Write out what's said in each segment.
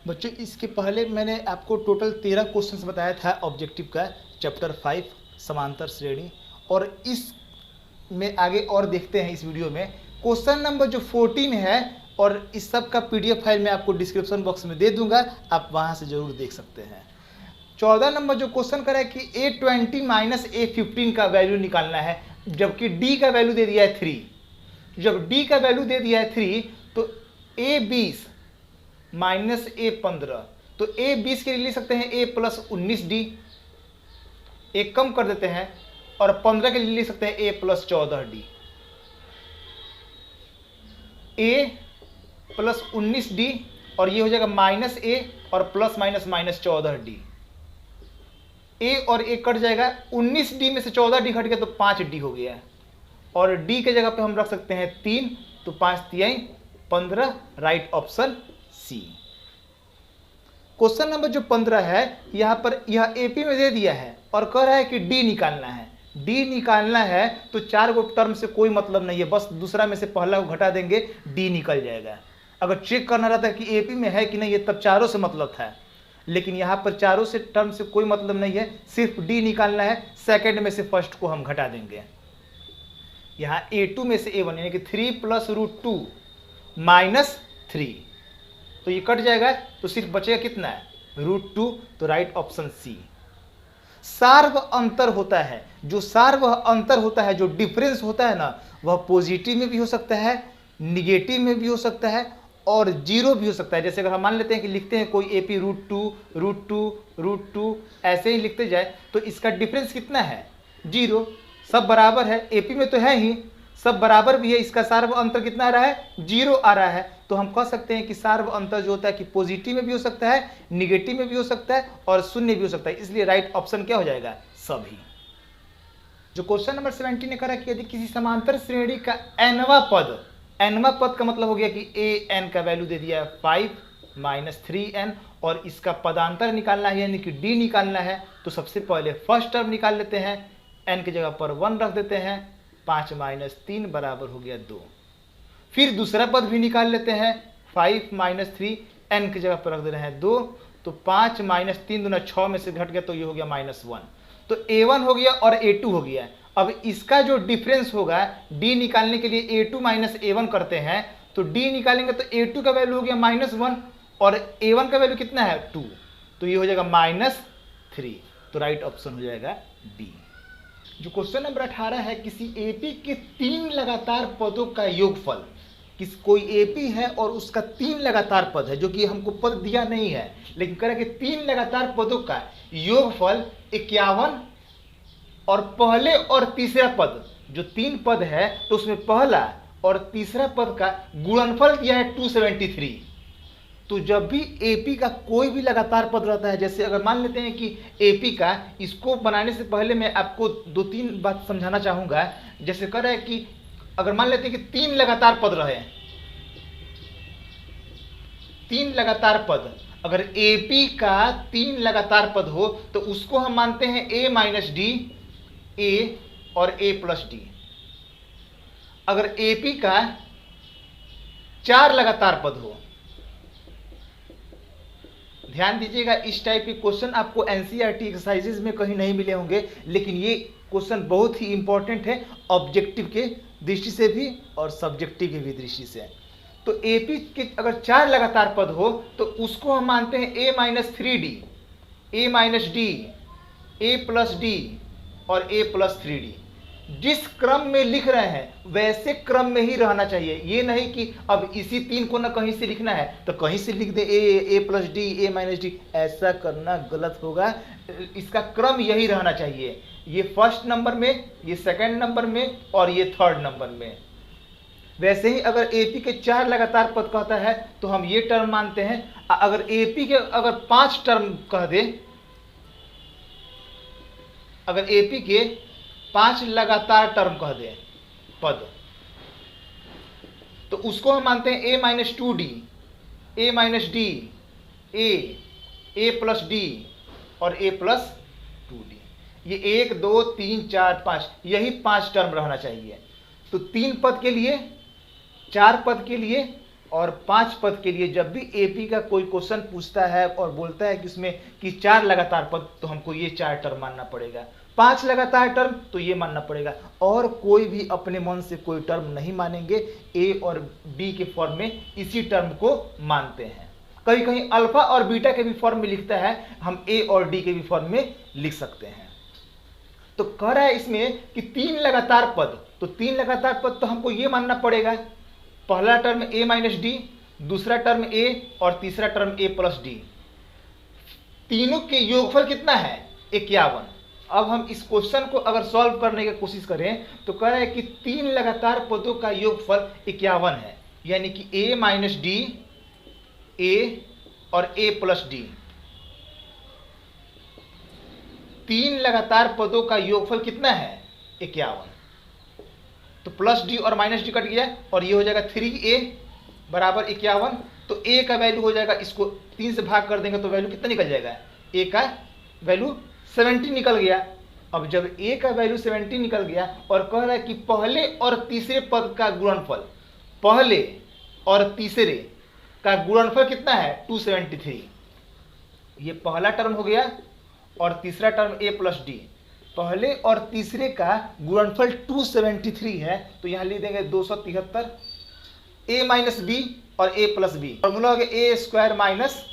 बच्चों इसके पहले मैंने आपको टोटल 13 क्वेश्चंस बताया था ऑब्जेक्टिव का, चैप्टर 5 समांतर श्रेणी। और इस में आगे और देखते हैं इस वीडियो में। क्वेश्चन नंबर जो 14 है और इस सब का PDF फाइल मैं आपको डिस्क्रिप्शन बॉक्स में दे दूंगा, आप वहां से जरूर देख सकते हैं। 14 नंबर जो क्वेश्चन करा है कि A20 माइनस A15 का वैल्यू निकालना है, जबकि D का वैल्यू दे दिया है 3। जब D का वैल्यू दे दिया है 3 तो A20 माइनस A15, तो A20 के लिए लिख सकते हैं A प्लस 19D, एक कम कर देते हैं, और 15 के लिए लिख सकते हैं A plus 14D। A plus 19D और ये हो जाएगा माइनस A और plus minus minus 14D। A और A कट जाएगा, 19D में से 14D घट गया तो 5D हो गया, और D के जगह पे हम रख सकते हैं 3, तो 5 तिहाई 15, right option C. Question number जो 15 है, यहां पर यह AP में दे दिया है और कह रहा है कि D निकालना है। D निकालना है तो 4 गो टर्म से कोई मतलब नहीं है, बस दूसरा में से पहला को घटा देंगे, D निकल जाएगा। अगर चेक करना रहता है कि AP में है कि नहीं है, तब चारों से मतलब था, लेकिन यहाँ पर चारों से टर्म से कोई मतलब नहीं है, सिर्फ D निकालना है। सेकंड में से फर्स्ट को हम घटा देंगे। यहाँ A2 में से A1 यानी कि 3 प्लस रूट 2 माइनस 3, तो ये कट जाएगा, तो सिर्फ बचेगा कितना है, रूट 2, तो राइट ऑप्शन सी। सार्व अंतर होता है, जो सार्व अंतर होता है, जो डिफरेंस होता है ना, वह पॉजिटिव में भी हो सकता है, निगेटिव में भी हो सकता है, और जीरो भी हो सकता है। जैसे अगर हम मान लेते हैं कि लिखते हैं कोई AP रूट 2 ऐसे ही लिखते जाए, तो इसका डिफरेंस कितना है, 0। सब बराबर है, AP में तो है ही, सब बराबर भी है, इसका सार्व अंतर कितना आ रहा है, 0 आ रहा है। तो हम कह सकते हैं कि सार्व अंतर जो होता है कि पॉजिटिव में भी हो सकता है, निगेटिव में भी हो सकता है, और शून्य भी हो सकता है। इसलिए राइट ऑप्शन क्या हो जाएगा, सभी। जो क्वेश्चन नंबर 17 ने करा कि यदि किसी समांतर श्रेणी का nवां पद, nवां पद का मतलब हो गया कि an का वैल्यू दे दिया 5 माइनस 3n, और इसका पदांतर निकालना है यानी कि D निकालना है, तो सबसे पहले फर्स्ट टर्म निकाल लेते हैं, n की जगह पर 1 रख देते हैं, 5 माइनस 3 बराबर हो गया 2। फिर दूसरा पद भी निकाल लेते हैं, 5 माइनस 3, n की जगह पर रख दे रहे हैं 2, तो 5 माइनस 3 दूना 6 में से घट गया, तो ये हो गया -1, तो A1 हो गया और A2 हो गया। अब इसका जो डिफरेंस होगा D निकालने के लिए A2 माइनस A1 करते हैं, तो D निकालेंगे तो A2 का वैल्यू हो गया -1 और A1 का वैल्यू कितना है 2, तो ये हो जाएगा -3, तो राइट ऑप्शन हो जाएगा D। जो क्वेश्चन नंबर 18 है, किसी AP के 3 लगातार पदों का योगफल, कोई AP है और उसका 3 लगातार पद है, जो कि हमको पद दिया नहीं है, लेकिन कह रहा है कि 3 लगातार पदों का योगफल 51, और पहले और तीसरा पद, जो 3 पद है तो उसमें पहला और तीसरा पद का गुणनफल दिया है 273। तो जब भी AP का कोई भी लगातार पद रहता है, जैसे अगर मान लेते हैं कि AP का, इसको बनाने से पहले मैं आपको 2-3 बात समझाना चाहूंगा। जैसे कह रहा है कि अगर मान लेते हैं कि 3 लगातार पद रहे, 3 लगातार पद, अगर AP का 3 लगातार पद हो तो उसको हम मानते हैं A माइनस D, A और A प्लस D। अगर AP का 4 लगातार पद हो, ध्यान दीजिएगा, इस टाइप के क्वेश्चन आपको NCERT एक्सरसाइजेज में कहीं नहीं मिले होंगे, लेकिन ये क्वेश्चन बहुत ही इंपॉर्टेंट है ऑब्जेक्टिव के दृष्टि से भी और सब्जेक्टिव की भी दृष्टि से। तो AP के अगर 4 लगातार पद हो तो उसको हम मानते हैं A minus 3D, A minus D, A plus D और A प्लस 3D। जिस क्रम में लिख रहे हैं वैसे क्रम में ही रहना चाहिए, ये नहीं कि अब इसी 3 को ना कहीं से लिखना है तो कहीं से लिख दे A plus D, A minus D, ऐसा करना गलत होगा। इसका क्रम यही रहना चाहिए, ये फर्स्ट नंबर में, ये सेकंड नंबर में और ये थर्ड नंबर में। वैसे ही अगर AP के 4 लगातार पद कहता है तो हम ये टर्म मानते हैं। अगर AP के अगर 5 टर्म कह दे, अगर AP के 5 लगातार टर्म कह दे पद, तो उसको हम मानते हैं A minus 2D, A minus D, A plus D और A प्लस 2D। ये 1 2 3 4 5, यही 5 टर्म रहना चाहिए। तो 3 पद के लिए, 4 पद के लिए और 5 पद के लिए जब भी एपी का कोई क्वेश्चन पूछता है और बोलता है कि इसमें कि 4 लगातार पद, तो हमको ये 4 टर्म मानना पड़ेगा। 5 लगातार टर्म तो ये मानना पड़ेगा, और कोई भी अपने मन से कोई टर्म नहीं मानेंगे। ए और डी के फॉर्म में इसी टर्म को मानते हैं। कहीं कहीं अल्फा और बीटा के भी फॉर्म में लिखता है, हम ए और डी के भी फॉर्म में लिख सकते हैं। तो कह रहा है इसमें कि 3 लगातार पद, तो 3 लगातार पद तो हमको ये मानना पड़ेगा, पहला टर्म a माइनस डी, दूसरा टर्म a और तीसरा टर्म a प्लस डी, तीनों के योगफल कितना है 51। अब हम इस क्वेश्चन को अगर सॉल्व करने की कोशिश करें तो कह रहा है कि 3 लगातार पदों का योगफल 51 है, यानी कि a माइनस डी, a और a प्लस डी, 3 लगातार पदों का योगफल कितना है 51। तो प्लस डी और माइनस डी कट गया और ये हो जाएगा 3a बराबर 51। तो a का वैल्यू हो जाएगा, इसको 3 से भाग कर देंगे तो वैल्यू कितना निकल जाएगा, a का वैल्यू 70 निकल गया। अब जब a का वैल्यू 70 निकल गया और कह रहा है कि पहले और तीसरे पद का गुणनफल, पहले और तीसरे का गुणनफल कितना है 273। ये पहला टर्म हो गया और तीसरा टर्म a प्लस डी, पहले और तीसरे का गुणनफल 273 है, तो यहाँ लिख देंगे 273, a माइनस बी और a प्लस बी, फॉर्मूला हो गया a square minus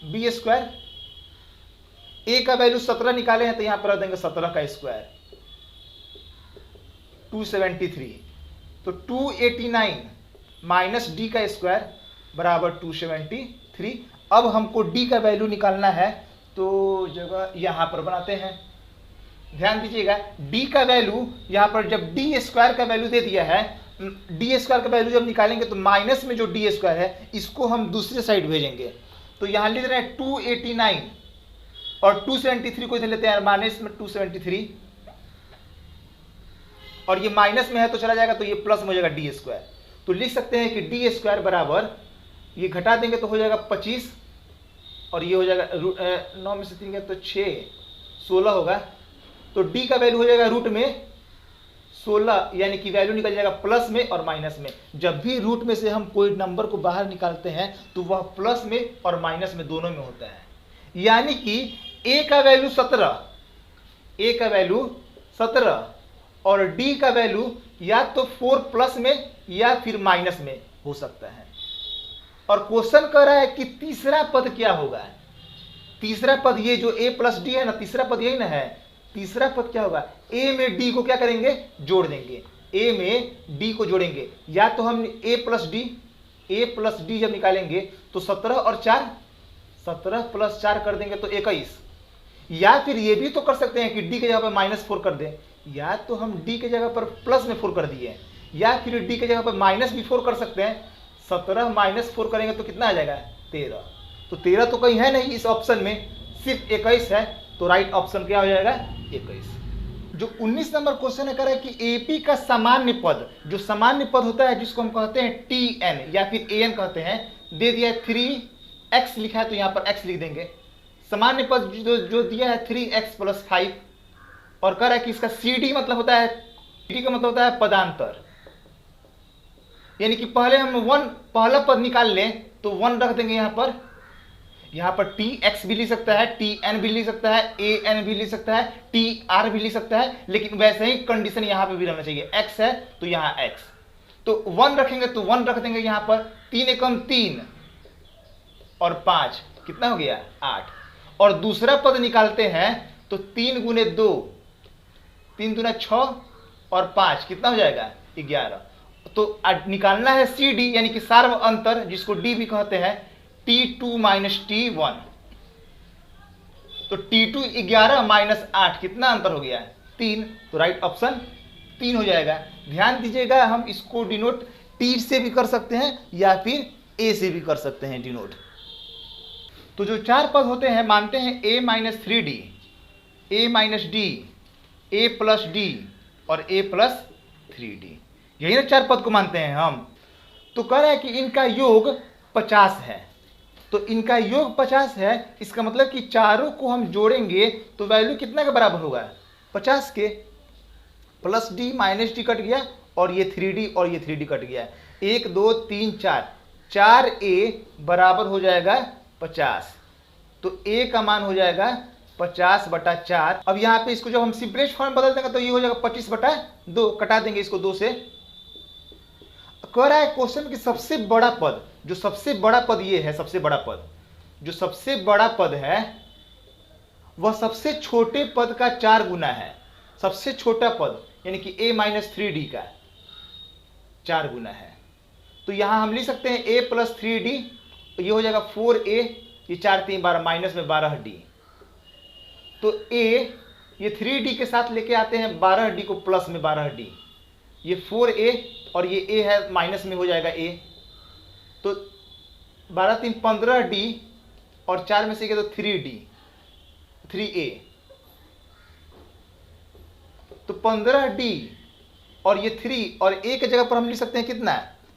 b square. a का वैल्यू 17 निकाले हैं तो यहाँ पर रख देंगे 17 का स्क्वायर, 273, तो 289 माइनस डी का स्क्वायर बराबर 273। अब हमको d का वैल्यू निकालना है, तो जगह यहाँ पर बनाते हैं, ध्यान दीजिएगा। d का वैल्यू यहाँ पर जब डी स्क्वायर का वैल्यू दे दिया है, डी स्क्वायर का वैल्यू जब निकालेंगे तो माइनस में जो डी स्क्वायर है इसको हम दूसरे साइड भेजेंगे। तो यहाँ लिख रहे हैं 289 और 273 को इधर लेते हैं माइनस में 273, और ये माइनस में है तो चला जाएगा, तो ये प्लस में हो जाएगा डी स्क्वायर। तो लिख सकते हैं कि डी स्क्वायर बराबर, ये घटा देंगे तो हो जाएगा 25, और ये हो जाएगा 9 में से 3 गया तो 6, 16 होगा। तो d का वैल्यू हो जाएगा रूट में 16, यानी कि वैल्यू निकल जाएगा प्लस में और माइनस में। जब भी रूट में से हम कोई नंबर को बाहर निकालते हैं तो वह प्लस में और माइनस में दोनों में होता है, यानी कि a का वैल्यू 17, a का वैल्यू 17 और d का वैल्यू या तो 4 प्लस में या फिर माइनस में हो सकता है। और क्वेश्चन कर रहा है कि तीसरा पद क्या होगा, तीसरा पद ये जो a प्लस डी है ना, तीसरा पद यही ना है, तीसरा पद क्या होगा, a में d को क्या करेंगे जोड़ देंगे, a में d को जोड़ेंगे, या तो हम a प्लस डी जब निकालेंगे तो 17 और 4, 17 प्लस 4 कर देंगे तो 21, या फिर ये भी तो कर सकते हैं कि d के जगह पर -4 कर दें, या तो हम d के जगह पर प्लस में 4 कर दिए, या फिर d के जगह पर माइनस भी 4 कर सकते हैं। 17 - 4 करेंगे तो कितना आ जाएगा 13, तो 13 तो कहीं है नहीं इस ऑप्शन में, सिर्फ 21 है, तो राइट ऑप्शन क्या हो जाएगा 21। जो 19 नंबर क्वेश्चन है, कह रहा है कि एपी का सामान्य पद, जो सामान्य पद होता है जिसको हम कहते हैं टीएन या फिर एन कहते हैं, दे दिया है 3x लिखा है तो यहाँ पर x लिख देंगे। सामान्य पद जो दिया है 3x + 5, और कह रहा है कि इसका CD मतलब होता है, CD का मतलब होता है पदांतर, यानी कि पहले हम पहला पद निकाल लें तो 1 रख देंगे यहाँ पर tx भी लिख सकता है, tn भी लिख सकता है, an भी लिख सकता है, tr भी लिख सकता है, लेकिन वैसे ही कंडीशन यहाँ पे भी रहना चाहिए, x है तो यहाँ x, तो 1 रखेंगे तो 1 रख देंगे यहाँ पर, 3 एकम 3 और 5 कितना हो गया 8, और दूसरा पद निकालते हैं तो 3 × 2, 3 दूना 6 और 5 कितना हो जाएगा 11। तो निकालना है CD यानी कि सार्व अंतर, जिसको D भी कहते हैं, T2 - T1, तो T2 11 - 8 कितना अंतर हो गया 3, तो राइट ऑप्शन 3 हो जाएगा। ध्यान दीजिएगा, हम इसको डिनोट T से भी कर सकते हैं या फिर A से भी कर सकते हैं डिनोट। तो जो 4 पद होते हैं मानते हैं a - 3d, a - d, a + d और a + 3d, यही ना 4 पद को मानते हैं हम। तो कह रहा है कि इनका योग 50 है, तो इनका योग 50 है, इसका मतलब कि चारों को हम जोड़ेंगे तो वैल्यू कितना के बराबर होगा 50 के, plus D minus D cut गया और ये 3d और ये 3d कट गया, 1 2 3 4 4a बराबर हो जाएगा 50। तो a का मान हो जाएगा 50/4। अब यहाँ पे इसको जब हम सिंपलेस्ट फॉर्म बदल देंगे तो ये हो जाएगा 25/2, कटा देंगे इसको 2 से। कह रहा है क्वेश्चन कि सबसे बड़ा पद, जो सबसे बड़ा पद ये है, सबसे बड़ा पद, जो सबसे बड़ा पद है वह सबसे छोटे पद का 4 गुना है। सबसे छोटा पद यानी कि a-3d का 4 गुना है। तो यहां हम लिख सकते हैं a + 3d, ये हो जाएगा 4a, ये 4 3 12 माइनस में 12d। तो a ये 3d के साथ लेके आते हैं 12d को प्लस में 12d, ये 4a और ये a है माइनस में हो जाएगा a। तो 12 3 15d और 4 में से क्या, तो 3a। तो 15d और ये 3 और a के जगह पर हम लिख सकते हैं कितना,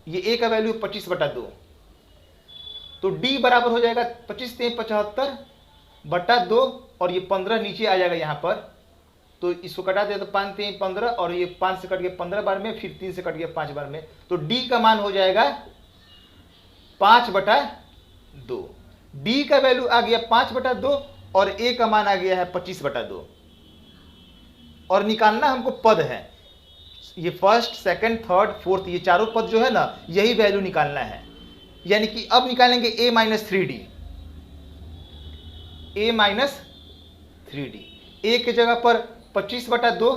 ये a का वैल्यू 25/2। तो d बराबर हो जाएगा 25 3 75/2 और ये 15 नीचे आ जाएगा यहाँ पर। तो इसको कटा दिया तो 5 3 15 और ये 5 से कट गया 15 बार में, फिर 3 से कट गया 5 बार में। तो d का मान हो जाएगा 5/2। d का वैल्यू आ गया 5/2 और a का मान आ गया है 25/2। और निकालना हमको पद है, ये फर्स्ट सेकंड थर्ड फोर्थ, ये चारों पद जो है ना, यही वैल्यू निकालना है। यानी कि अब निकालेंगे a-3d, a-3d। a के जगह पर 25/2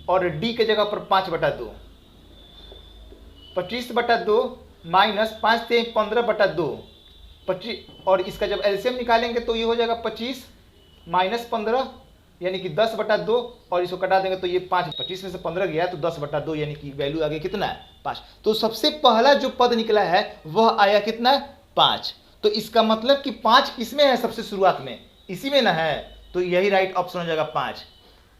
और d के जगह पर 5/2। 25/2 माइनस 5 3 15/2, 25, और इसका जब एलसीएम निकालेंगे तो ये हो जाएगा 25 माइनस 15 यानी कि 10/2 और इसको कटा देंगे तो ये 5, 25 में से 15 गया तो 10/2 यानी कि वैल्यू आ गया कितना है, 5। तो सबसे पहला जो पद निकला है वह आया कितना, 5। तो इसका मतलब कि 5 किसमें है, सबसे शुरुआत में, इसी में ना है। तो यही राइट ऑप्शन हो जाएगा 5।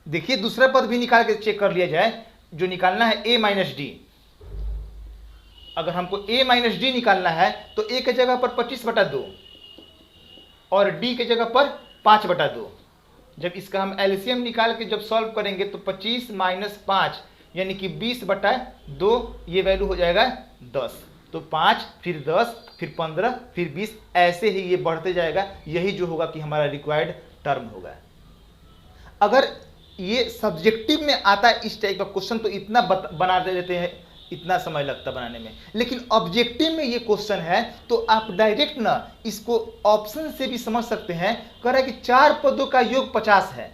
देखिए दूसरा पद भी निकाल के चेक कर लिया जाए, जो निकालना है a-d। अगर हमको a-d निकालना है तो a के जगह पर 25/2 और d के जगह पर 5/2। जब इसका हम एलसीएम निकाल के जब सॉल्व करेंगे तो 25 माइनस 5 यानी कि 20/2, ये वैल्यू हो जाएगा 10। तो 5 फिर 10 फिर 15 फिर 20, ऐसे ही ये बढ़ते जाएगा। यही जो होगा कि हमारा रिक्वायर्ड टर्म होगा। अगर ये सब्जेक्टिव में आता है इस टाइप का क्वेश्चन तो इतना बना देते हैं, इतना समय लगता बनाने में। लेकिन ऑब्जेक्टिव में ये क्वेश्चन है तो आप डायरेक्ट ना इसको ऑप्शन से भी समझ सकते हैं। कह रहा है कि 4 पदों का योग 50 है।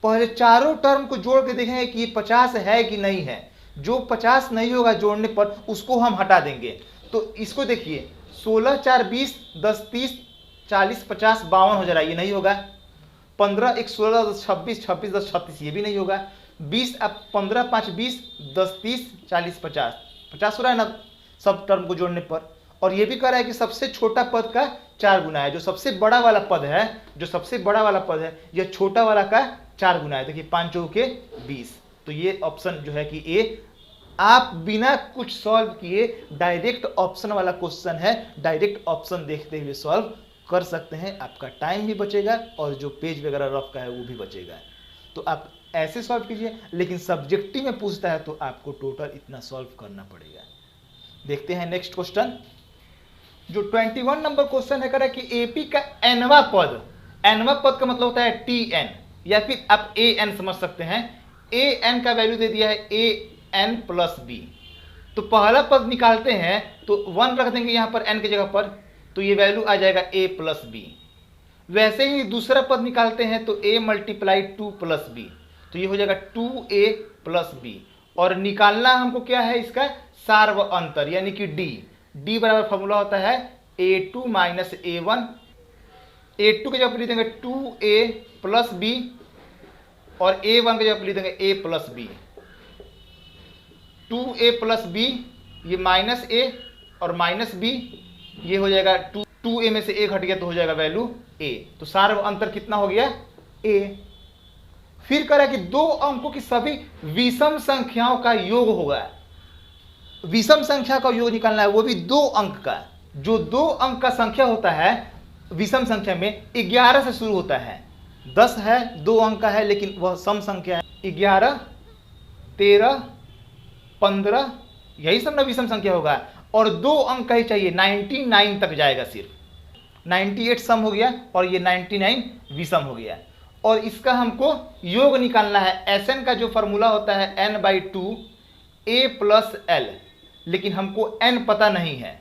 पहले चारों टर्म को जोड़ के देखेंगे कि ये 50 है कि नहीं है। जो 50 नहीं होगा जोड़ने पर उसको हम हटा देंगे। तो इसको देखिए 16 4 20 10 30 40 50 52 हो जा रहा है, ये नहीं होगा। 15 1 16 10 26 26 10 36, ये भी नहीं होगा। 20 अब 15 5 20 10 30 40 50 50 हो रहा है ना सब टर्म को जोड़ने पर। और ये भी कह रहा है कि सबसे छोटा पद का 4 गुना है। जो सबसे बड़ा वाला पद है, जो सबसे बड़ा वाला पद है, यह छोटा वाला का 4 गुना है। देखिए 5 चौके 20। तो ये ऑप्शन जो है कि ए, आप बिना कुछ सॉल्व किए डायरेक्ट ऑप्शन वाला क्वेश्चन है, डायरेक्ट ऑप्शन देखते हुए सॉल्व कर सकते हैं। आपका टाइम भी बचेगा और जो पेज वगैरह रफ का है वो भी बचेगा। तो आप ऐसे सॉल्व कीजिए। लेकिन सब्जेक्टिव में पूछता है तो आपको टोटल इतना सॉल्व करना पड़ेगा। देखते हैं नेक्स्ट क्वेश्चन, जो 21 नंबर क्वेश्चन है। कह रहा है कि एपी का एनवा पद, एनवा पद का मतलब होता है टीएन या फिर आप एन समझ सकते हैं। एन का वैल्यू दे दिया है एन प्लस बी। तो पहला पद निकालते हैं तो 1 रख देंगे यहाँ पर एन की जगह पर, तो ये वैल्यू आ जाएगा ए प्लस बी। वैसे ही दूसरा पद निकालते हैं तो a मल्टीप्लाई 2 प्लस बी, तो ये हो जाएगा 2a प्लस बी। और निकालना हमको क्या है, इसका सार्व अंतर यानी कि d बराबर फॉर्मूला होता है a2 माइनस a1। a2 के जगह लिख देंगे 2a प्लस बी और a1 के जगह लिख देंगे a plus b. 2a plus b, ये माइनस a और माइनस b, ये हो जाएगा 2a में से a घट गया तो हो जाएगा वैल्यू a। तो सार्व अंतर कितना हो गया, a। फिर कह रहा है कि 2 अंकों की सभी विषम संख्याओं का योग होगा। विषम संख्या का योग निकालना है, वो भी 2 अंक का। जो 2 अंक का संख्या होता है विषम संख्या में 11 से शुरू होता है। 10 है 2 अंक का है लेकिन वह सम संख्या है। 11 13 15 यही सब ना विषम संख्या होगा। और 2 अंक का ही चाहिए, 99 तक जाएगा सिर्फ। 98 सम हो गया और ये 99 विषम हो गया। और इसका हमको योग निकालना है। Sn का जो फॉर्मूला होता है n/2 a प्लस l, लेकिन हमको n पता नहीं है।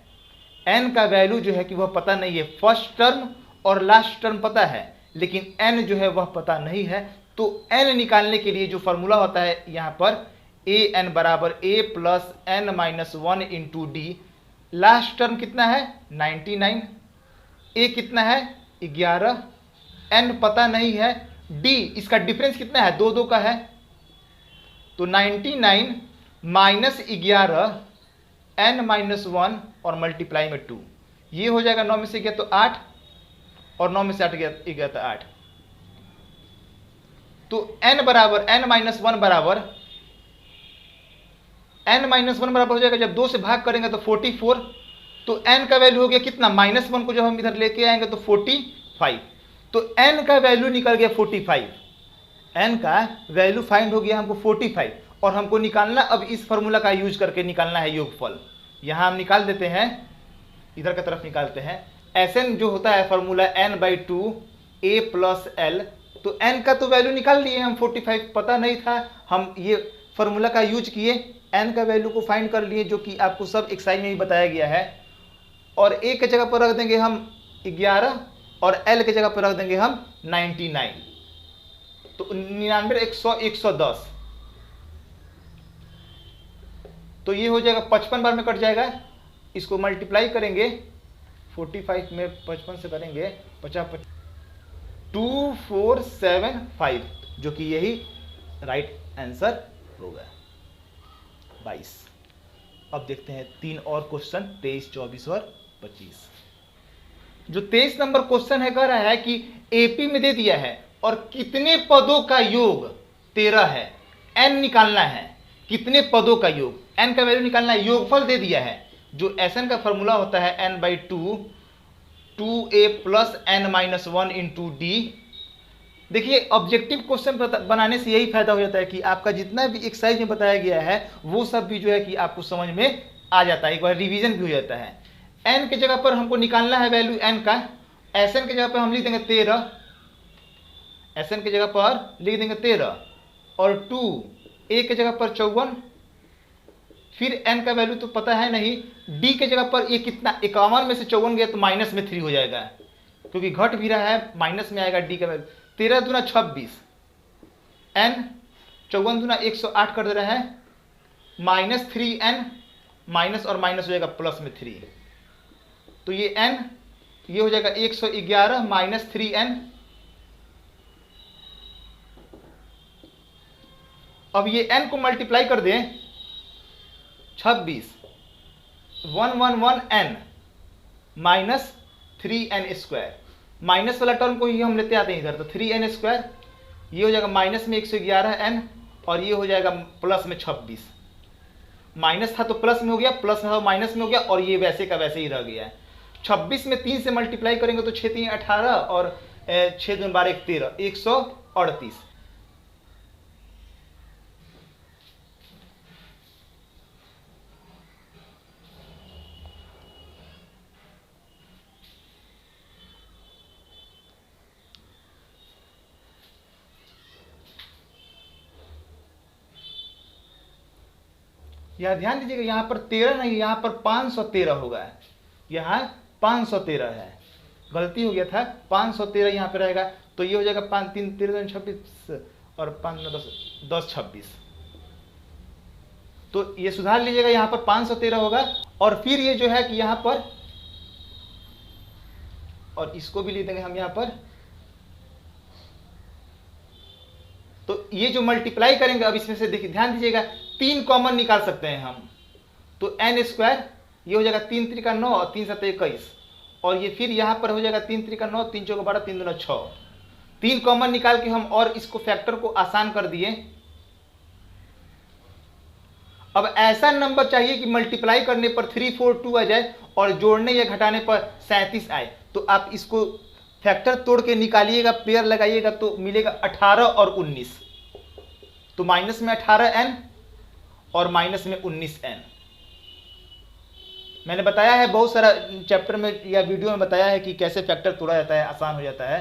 n का वैल्यू जो है कि वह पता नहीं है। फर्स्ट टर्म और लास्ट टर्म पता है, लेकिन n जो है वह पता नहीं है। तो n निकालने के लिए जो फॉर्मूला होता है यहाँ पर an बराबर a plus n-1 into D. Last term कितना है 99, a कितना है 11, n पता नहीं है, d इसका डिफरेंस कितना है 2 का है, तो 99 माइनस 11 n-1 और मल्टीप्लाई में 2, ये हो जाएगा 9 में से गया तो 8 और 9 में से 8 गया तो 8। तो n बराबर n-1 बराबर n-1 बराबर हो जाएगा, जब 2 से भाग करेंगे तो 44। तो n का वैल्यू हो गया कितना, -1 को जब हम इधर लेके आएंगे तो 45। तो n का वैल्यू निकल गया 45। n का वैल्यू फाइंड हो गया हमको 45 और हमको निकालना, अब इस फॉर्मूला का यूज करके निकालना है योगफल। यहां हम निकाल देते हैं, इधर की तरफ निकालते हैं। Sn जो होता है formula n/2 a plus l, तो n का तो वैल्यू निकाल लिए हम, 45 पता नहीं था, हम ये फॉर्मूला का यूज किए, n का वैल्यू को फाइंड कर लिए, जो कि आपको सब एक्सरसाइज में भी बताया गया है। और a के जगह पर रख देंगे हम 11 और l के जगह पर रख देंगे हम 99। तो 99 100 110, तो ये हो जाएगा 55 बार में कट जाएगा। इसको मल्टीप्लाई करेंगे 45 में 55 से करेंगे 50 2475, जो कि यही राइट आंसर होगा 22। अब देखते हैं 3 और क्वेश्चन 23, 24 और 25। जो 23 नंबर क्वेश्चन है, कह रहा है कि एपी में दे दिया है और कितने पदों का योग 13 है, n निकालना है, कितने पदों का योग, n का वैल्यू निकालना है, योगफल दे दिया है। जो Sn का फॉर्मूला होता है n/2 2a plus n-1 into D. देखिए ऑब्जेक्टिव क्वेश्चन बनाने से यही फायदा हो जाता है कि आपका जितना भी एक्सरसाइज में बताया गया है वो सब भी जो है कि आपको समझ में आ जाता है, एक बार रिवीजन भी हो जाता है। n के जगह पर हमको निकालना है वैल्यू n का, Sn के जगह पर हम लिख देंगे 13, Sn के जगह पर लिख देंगे 13 और 2 a के जगह पर 54, फिर n का वैल्यू तो पता है नहीं, d के जगह पर ये कितना 51 में से 54 गया तो माइनस में 3 हो जाएगा, क्योंकि घट भी रहा है, माइनस में आएगा d का वैल्यू। 13 दूना 26, n 54 दूना 108 कर दे रहा है, -3n, माइनस और माइनस हो जाएगा प्लस में 3, तो ये n ये हो जाएगा 111 माइनस 3n। अब ये n को मल्टीप्लाई कर दें 26 111n minus 3n square, minus वाला टर्म को ही हम लेते आते हैं इधर, तो 3n स्क्वायर, ये हो जाएगा माइनस में 111n और ये हो जाएगा प्लस में 26। माइनस था तो प्लस में हो गया, प्लस था तो माइनस में हो गया और ये वैसे का वैसे ही रह गया है। 26 में 3 से मल्टीप्लाई करेंगे तो 6 3 18 और 6 2 12 13, 138। यह ध्यान दीजिएगा, यहाँ पर 13 नहीं, यहाँ पर 513 होगा, यहाँ 513 है, गलती हो गया था, 513 यहाँ पे रहेगा। तो ये हो जाएगा 5 3 13 26 और 5 9 10 26, तो ये सुधार लीजिएगा, यहाँ पर 513 होगा। और फिर ये जो है कि यहाँ पर, और इसको भी लिख देंगे हम यहाँ पर, तो ये जो मल्टीप्लाई करेंगे, अब इसमें से देखिए ध्यान दीजिएगा 3 कॉमन निकाल सकते हैं हम, तो n स्क्वायर ये हो जाएगा 3 3 का 9 और 3 7 21, और ये फिर यहाँ पर हो जाएगा 3 3 का 9 3 4 12 3 2 6। 3 कॉमन निकाल के हम और इसको फैक्टर को आसान कर दिए। अब ऐसा नंबर चाहिए कि मल्टीप्लाई करने पर 3 4 2 आ जाए और जोड़ने या घटाने पर 37 आए, तो आप इसको फैक्टर तोड़ के निकालिएगा, पेयर लगाइएगा तो मिलेगा 18 और 19, तो माइनस में 18n और माइनस में 19n। मैंने बताया है बहुत सारा चैप्टर में या वीडियो में बताया है कि कैसे फैक्टर तोड़ा जाता है, आसान हो जाता है।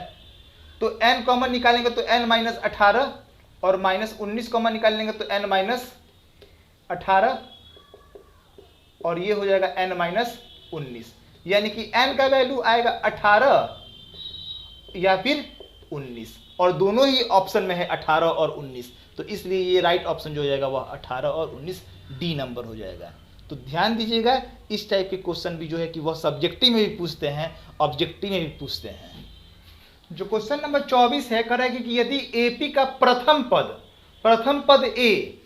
तो n कॉमन निकालेंगे तो n माइनस 18 और माइनस 19 कॉमन निकालेंगे तो n माइनस 18 और ये हो जाएगा n माइनस 19, यानी कि n का वैल्यू आएगा 18 या फिर 19 और दोनों ही ऑप्शन में है 18 और 19, तो इसलिए ये राइट ऑप्शन जो हो जाएगा वह 18 और 19 डी नंबर हो जाएगा। तो ध्यान दीजिएगा, इस टाइप के क्वेश्चन भी जो है कि वह सब्जेक्टिव में भी पूछते हैं, ऑब्जेक्टिव में भी पूछते हैं। जो क्वेश्चन नंबर 24 है, कह रहा है कि यदि एपी का प्रथम पद ए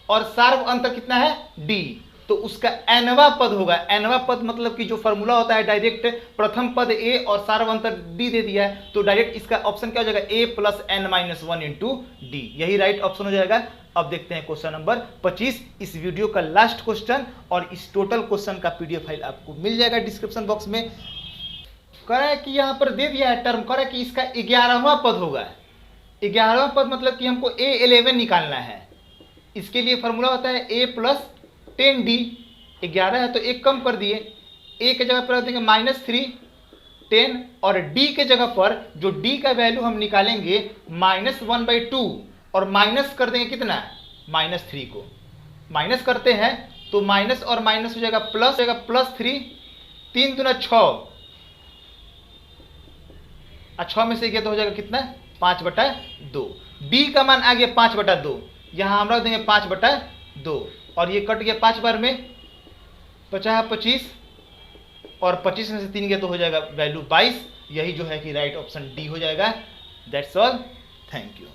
और सार्व अंतर कितना है डी, तो उसका एनवा पद होगा। एनवा पद मतलब कि जो फॉर्मूला होता है डायरेक्ट, प्रथम पद ए और सार्वंतर डी दे दिया है, तो डायरेक्ट इसका ऑप्शन क्या हो जाएगा, A plus N minus 1 into D, यही राइट ऑप्शन हो जाएगा। अब देखते हैं क्वेश्चन नंबर 25, इस वीडियो का लास्ट क्वेश्चन, और इस टोटल क्वेश्चन का पीडीएफ फाइल आपको मिल जाएगा डिस्क्रिप्शन बॉक्स में। कह रहा है कि यहाँ पर दे दिया है टर्म, कह रहा है कि इसका 11वां पद होगा। 11वां पद मतलब कि हमको A11 निकालना है। इसके लिए फॉर्मूला होता है a प्लस 10d, 11 है तो एक कम कर दिए, a के जगह पर रख देंगे -3 10 और d के जगह पर जो d का वैल्यू हम निकालेंगे -1/2 और माइनस कर देंगे कितना, -3 को माइनस करते हैं तो माइनस और माइनस हो जाएगा +3, 3 दूना 6 और 6 में से गया तो हो जाएगा कितना 5/2। d का मान आ गया 5/2, यहाँ हम रख देंगे 5/2 और ये कट गया 5 बार में, 50 25 और 25 में से 3 गया तो हो जाएगा वैल्यू 22, यही जो है कि राइट ऑप्शन डी हो जाएगा। That's all, thank you.